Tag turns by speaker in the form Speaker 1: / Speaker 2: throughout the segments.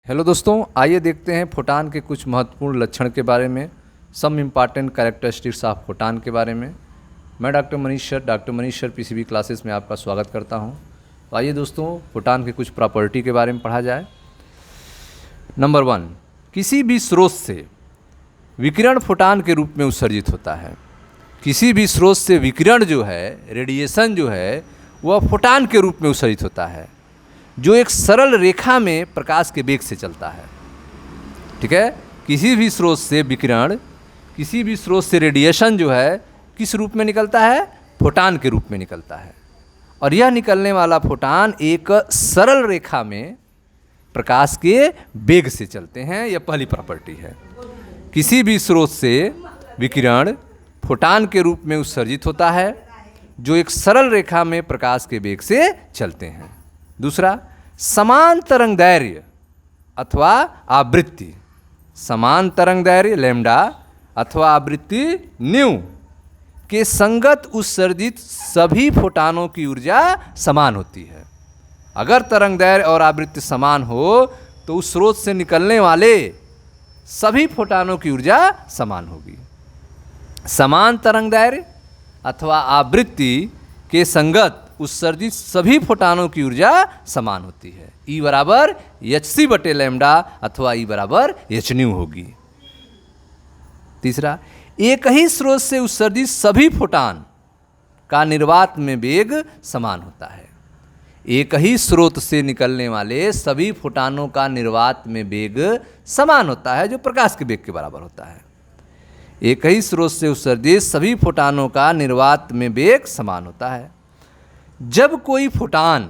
Speaker 1: Hello दोस्तों, आइए देखते हैं फोटान के कुछ महत्वपूर्ण लक्षण के बारे में, some important characteristics of photon के बारे में। मैं doctor Manish sir PCB classes में आपका स्वागत करता हूं। तो आइए दोस्तों, फोटान के कुछ प्रॉपर्टी के बारे में पढ़ा जाए। नंबर 1, किसी भी स्रोत से विकिरण फोटान के रूप में उत्सर्जित होता है। किसी भी स्रोत से विकिरण जो है, रेडिएशन जो है, वह फोटान के रूप में उत्सर्जित होता है, जो एक सरल रेखा में प्रकाश के वेग से चलता है। ठीक है, किसी भी स्रोत से विकिरण, किसी भी स्रोत से रेडिएशन जो है किस रूप में निकलता है? फोटान के रूप में निकलता है। और यह निकलने वाला फोटान एक सरल रेखा में प्रकाश के वेग से चलते हैं। यह पहली प्रॉपर्टी है। किसी भी स्रोत से विकिरण फोटान के रूप में उत्सर्जित होता है, जो एक सरल रेखा में प्रकाश के वेग से चलते हैं। दूसरा, समान तरंगदैर्घ्य अथवा आवृत्ति, समान तरंगदैर्घ्य लैम्डा अथवा आवृत्ति न्यू के संगत उत्सर्जित सभी फोटानों की ऊर्जा समान होती है। अगर तरंगदैर्घ्य और आवृत्ति समान हो तो उस स्रोत से निकलने वाले सभी फोटानों की ऊर्जा समान होगी। समान तरंगदैर्घ्य अथवा आवृत्ति के संगत उत्सर्जित सभी फोटानों की ऊर्जा समान होती है। E बराबर hc बटे लैम्डा अथवा E बराबर h न्यू होगी। तीसरा, एक ही स्रोत से उत्सर्जित सभी फोटान का निर्वात में वेग समान होता है। एक ही स्रोत से निकलने वाले सभी फोटानों का निर्वात में वेग समान होता है, जो प्रकाश के वेग के बराबर होता है। एक ही स्रोत से उत्सर्जित सभी फोटानों का निर्वात में वेग समान होता है। जब कोई फोटान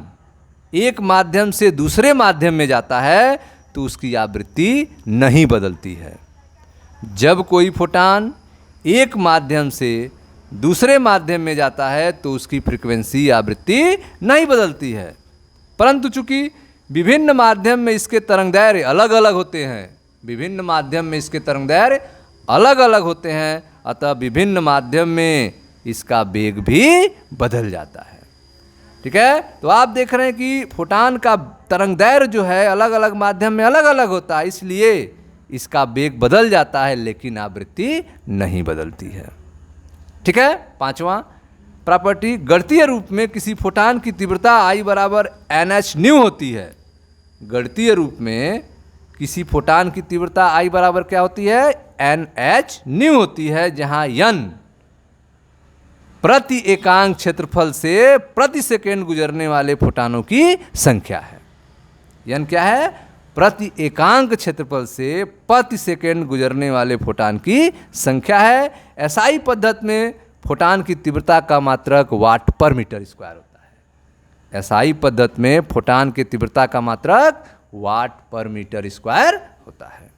Speaker 1: एक माध्यम से दूसरे माध्यम में जाता है तो उसकी आवृत्ति नहीं बदलती है। जब कोई फोटान एक माध्यम से दूसरे माध्यम में जाता है तो उसकी फ्रीक्वेंसी आवृत्ति नहीं बदलती है, परंतु चूंकि विभिन्न माध्यम में इसके तरंगदैर्घ्य अलग अलग होते हैं, विभिन्न माध्यम में इसके तरंगदैर्घ्य अलग अलग होते हैं, अतः विभिन्न माध्यम में इसका वेग भी बदल जाता है। ठीक है, तो आप देख रहे हैं कि फोटान का तरंगदैर्घ्य जो है अलग अलग माध्यम में अलग अलग होता है, इसलिए इसका वेग बदल जाता है लेकिन आवृत्ति नहीं बदलती है। ठीक है, पांचवा प्रॉपर्टी, गणितीय रूप में किसी फोटान की तीव्रता I बराबर NH न्यू होती है। गणितीय रूप में किसी फोटान की तीव्रता I बराबर क्या होती है? NH न्यू होती है, जहां n प्रति एकांक क्षेत्रफल से प्रति सेकेंड गुजरने वाले फोटानों की संख्या है। n क्या है? प्रति एकांक क्षेत्रफल से प्रति सेकेंड गुजरने वाले फोटान की संख्या है। SI पद्धति में फोटान की तीव्रता का मात्रक वाट पर मीटर स्क्वायर होता है। SI पद्धति में फोटान की तीव्रता का मात्रक वाट पर मीटर स्क्वायर होता है।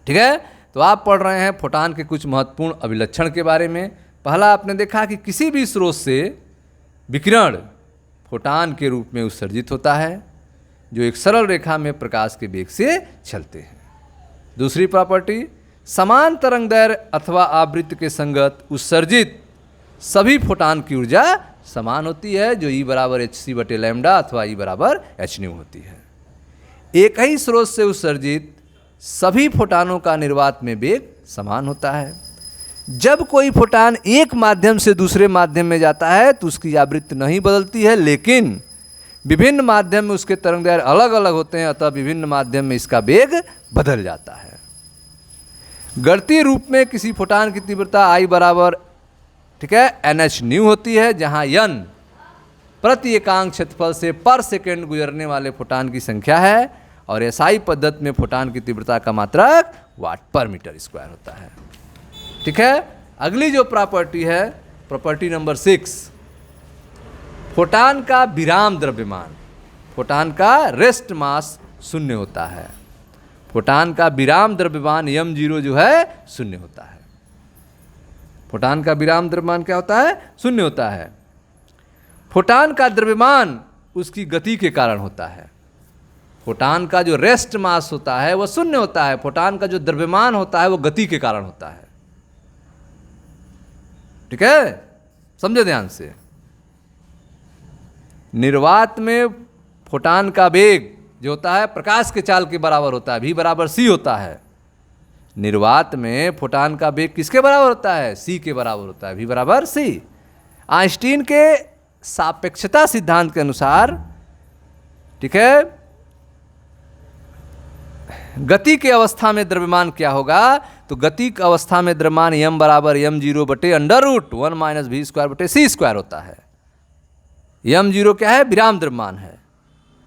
Speaker 1: ठीक है, तो आप पढ़ रहे हैं फोटान के कुछ महत्वपूर्ण अभिलक्षण के बारे में। पहला, आपने देखा कि किसी भी स्रोत से विकिरण फोटान के रूप में उत्सर्जित होता है, जो एक सरल रेखा में प्रकाश के वेग से चलते हैं। दूसरी प्रॉपर्टी, समान तरंगदैर्घ्य अथवा आवृत्ति के संगत उत्सर्जित सभी फोटान की ऊर्जा समान होती है, जो E बराबर hc बटे लैम्डा अथवा E बराबर h न्यू होती है। एक ही स्रोत से उत्सर्जित सभी फोटानों का निर्वात में वेग समान होता है। जब कोई फोटान एक माध्यम से दूसरे माध्यम में जाता है तो उसकी आवृत्ति नहीं बदलती है, लेकिन विभिन्न माध्यम में उसके तरंगदैर्घ्य अलग अलग होते हैं, अतः विभिन्न माध्यम में इसका वेग बदल जाता है। गणितीय रूप में किसी फोटान की तीव्रता I बराबर, ठीक है, NH न्यू होती है, जहां n प्रति एकांक क्षेत्रफल से पर सेकेंड गुजरने वाले फोटान की संख्या है, और SI पद्धति में फोटान की तीव्रता का मात्रक वाट पर मीटर स्क्वायर होता है। ठीक है, अगली जो प्रॉपर्टी है, प्रॉपर्टी नंबर 6, फोटान का विराम द्रव्यमान, फोटान का रेस्ट मास शून्य होता है। फोटान का विराम द्रव्यमान m0 जो है शून्य होता है। फोटान का विराम द्रव्यमान क्या होता है? शून्य होता है। फोटान का द्रव्यमान उसकी गति के कारण होता है। फोटान का जो रेस्ट मास होता है वह शून्य होता है, फोटान का जो द्रव्यमान होता है वो गति के कारण होता है। ठीक है, समझे ध्यान से। निर्वात में फोटान का वेग जो होता है प्रकाश के चाल के बराबर होता है, v बराबर c होता है। निर्वात में फोटान का वेग किसके बराबर होता है? c के बराबर होता है, v बराबर c। आइंस्टीन के सापेक्षता सिद्धांत के अनुसार, ठीक है, गति के अवस्था में द्रव्यमान क्या होगा? तो गति की अवस्था में द्रव्यमान m बराबर m0 बटे under root 1 minus v square बटे c स्क्वायर होता है। m0 क्या है? विराम द्रव्यमान है।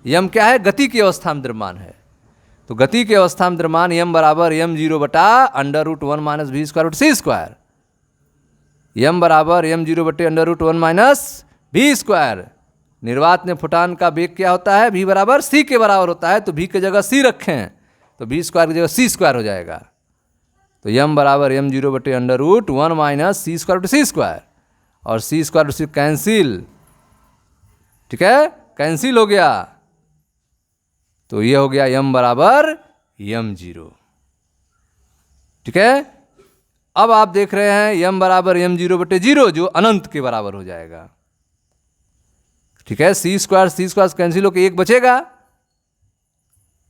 Speaker 1: m क्या है? गति की अवस्था में द्रव्यमान है। तो गति की अवस्था में द्रव्यमान m बराबर m0 बटा under root 1 minus v square बटे c स्क्वायर। m बराबर m0 बटे under root 1 minus v square. निर्वात में फोटान का वेग क्या होता है? v बराबर c के बराबर होता है। तो v की जगह c रखें तो v स्क्वायर की जगह c स्क्वायर हो जाएगा। तो m बराबर m0 बटे under root 1 minus c square बटे c स्क्वायर, और c स्क्वायर से कैंसिल, ठीक है, कैंसिल हो गया। तो ये हो गया m बराबर m0, ठीक है। अब आप देख रहे हैं m बराबर m0 बटे 0 जो अनंत के बराबर हो जाएगा, ठीक है। c स्क्वायर कैंसिल होकर एक बचेगा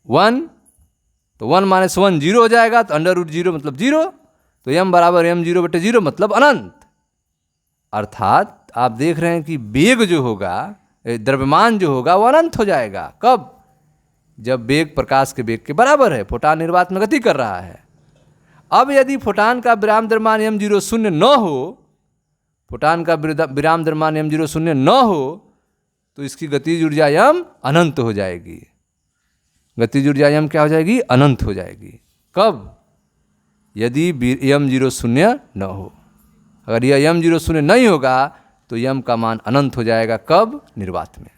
Speaker 1: 1, तो 1 माइनस 1 0 हो जाएगा, तो अंडर रूट 0 मतलब 0। तो m बराबर m0 बटे 0 मतलब अनंत। अर्थात आप देख रहे हैं कि वेग जो होगा, द्रव्यमान जो होगा वो अनंत हो जाएगा। कब? जब वेग प्रकाश के वेग के बराबर है। फोटान निर्वात में गति कर रहा है। अब यदि फोटान का विराम द्रव्यमान m0 शून्य न हो, फोटान का विराम द्रव्यमान m0 शून्य न हो, तो इसकी गतिज ऊर्जा m अनंत हो जाएगी। गतिज ऊर्जा m क्या हो जाएगी? अनंत हो जाएगी। कब? यदि m0 शून्य न हो। अगर यह m0 शून्य नहीं होगा तो m का मान अनंत हो जाएगा। कब? निर्वात में।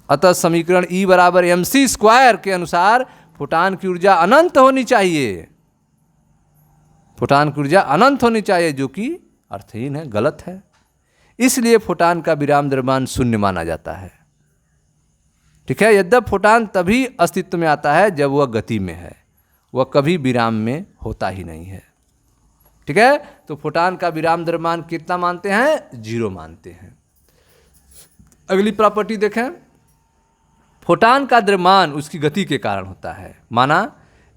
Speaker 1: अतः समीकरण E बराबर mc स्क्वायर के अनुसार फोटान की ऊर्जा अनंत होनी चाहिए। फोटान की ऊर्जा अनंत होनी चाहिए, जो कि अर्थहीन है, गलत है। इसलिए फोटान का विराम द्रव्यमान शून्य माना जाता है, ठीक है। यद्यप फोटान तभी अस्तित्व में आता है जब वह गति में है, वह कभी विराम में होता ही नहीं है, ठीक है। तो फोटान का विराम द्रव्यमान कितना मानते हैं? 0 मानते हैं। अगली प्रॉपर्टी देखें। फोटान का द्रव्यमान उसकी गति के कारण होता है। माना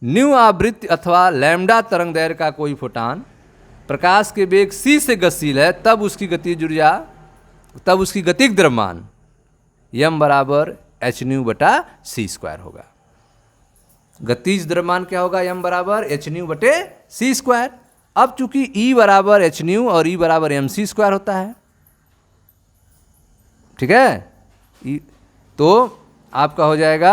Speaker 1: न्यू आवृत्ति अथवा लैम्डा तरंग दैर्घ्य का कोई फोटान प्रकाश के वेग c से गतिशील है, तब उसकी गतिज ऊर्जा, तब उसकी गतिक द्रव्यमान m बराबर h न्यू बटा c स्क्वायर होगा। गतिज द्रव्यमान क्या होगा? m बराबर h न्यू बटे c स्क्वायर। अब चूंकि E बराबर h न्यू और E बराबर mc स्क्वायर होता है, ठीक है, तो आपका हो जाएगा,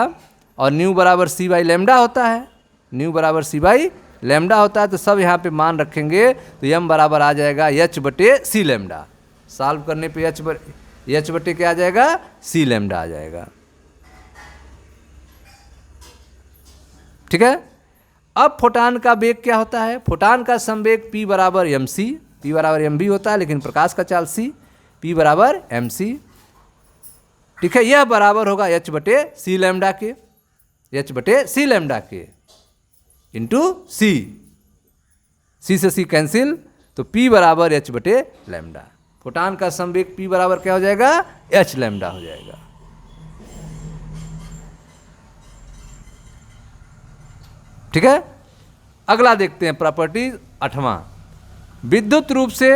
Speaker 1: और न्यू बराबर c बाई लैम्डा होता है, न्यू बराबर c बाई लैम्डा होता है। तो सब यहाँ पे मान रखेंगे तो m बराबर आ जाएगा h बटे c लैम्डा। सॉल्व करने पे h बटे क्या आ जाएगा? c लैम्डा आ जाएगा, ठीक है। अब फोटान का वेग क्या होता है? फोटान का संवेग p बराबर mc, p बराबर mv होता है, लेकिन प्रकाश का चाल c, p बराबर mc, ठीक है। यह बराबर होगा h बटे c लैम्डा के, h बटे c लैम्डा के इंटू c, c से c कैंसिल, तो p बराबर h बटे लैम्डा। फोटान का संवेग p बराबर क्या हो जाएगा? h लैम्डा हो जाएगा, ठीक है। अगला देखते हैं प्रॉपर्टी 8वां। विद्युत रूप से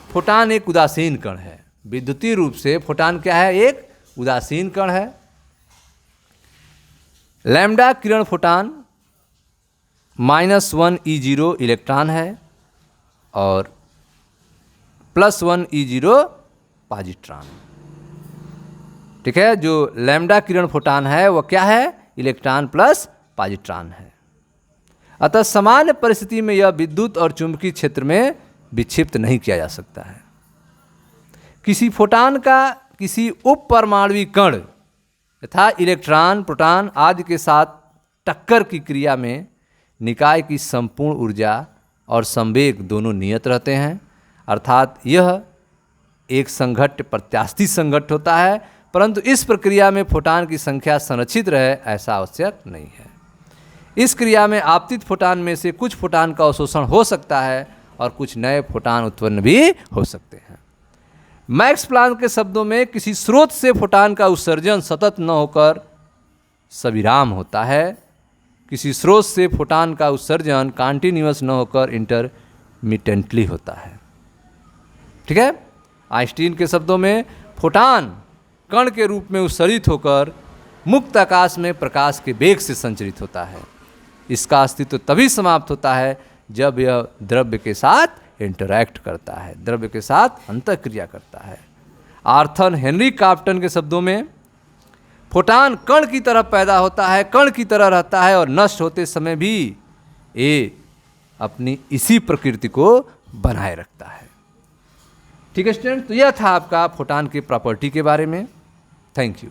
Speaker 1: फोटान एक उदासीन कण है। विद्युतीय रूप से फोटान क्या है? एक उदासीन कण है। लैम्डा किरण फोटान -1 E0 इलेक्ट्रॉन है और +1 E0 पॉजिट्रॉन, ठीक है। जो लैम्डा किरण फोटान है वह क्या है? इलेक्ट्रॉन प्लस पॉजिट्रॉन है। अतः सामान्य परिस्थिति में यह विद्युत और चुंबकीय क्षेत्र में विक्षिप्त नहीं किया जा सकता है। किसी फोटान का किसी उप परमाणुवीय कण तथा इलेक्ट्रॉन, प्रोटॉन आदि के साथ टक्कर की क्रिया में निकाय की संपूर्ण ऊर्जा और संवेग दोनों नियत रहते हैं। अर्थात यह एक संघट्ट प्रत्यास्थी संघट्ट होता है, परंतु इस प्रक्रिया में फोटान की संख्या संरक्षित रहे ऐसा आवश्यक नहीं है। इस क्रिया में आपतित फोटान में से कुछ फोटान का अवशोषण हो सकता है और कुछ नए फोटान उत्पन्न भी हो सकते हैं। मैक्स प्लांक के शब्दों में किसी स्रोत से फोटान का उत्सर्जन सतत न होकर सविराम होता है, किसी स्रोत से फोटान का उत्सर्जन कॉन्टिन्यूअस न होकर इंटरमिटेंटली होता है। ठीक है। आइंस्टीन के शब्दों में फोटान कण के रूप में उत्सर्जित होकर मुक्त आकाश में प्रकाश के वेग से संचरित होता है। इसका अस्तित्व तभी समाप्त होता है जब यह द्रव्य के साथ इंटरैक्ट करता है, द्रव्य के साथ अंतःक्रिया करता है। आर्थर हेनरी क्राफ्टन के शब्दों में फोटान कण की तरह पैदा होता है, कण की तरह रहता है और नष्ट होते समय भी ये अपनी इसी प्रकृति को बनाए रखता है। ठीक है स्टूडेंट, तो यह था आपका फोटान की प्रॉपर्टी के बारे में। Thank you.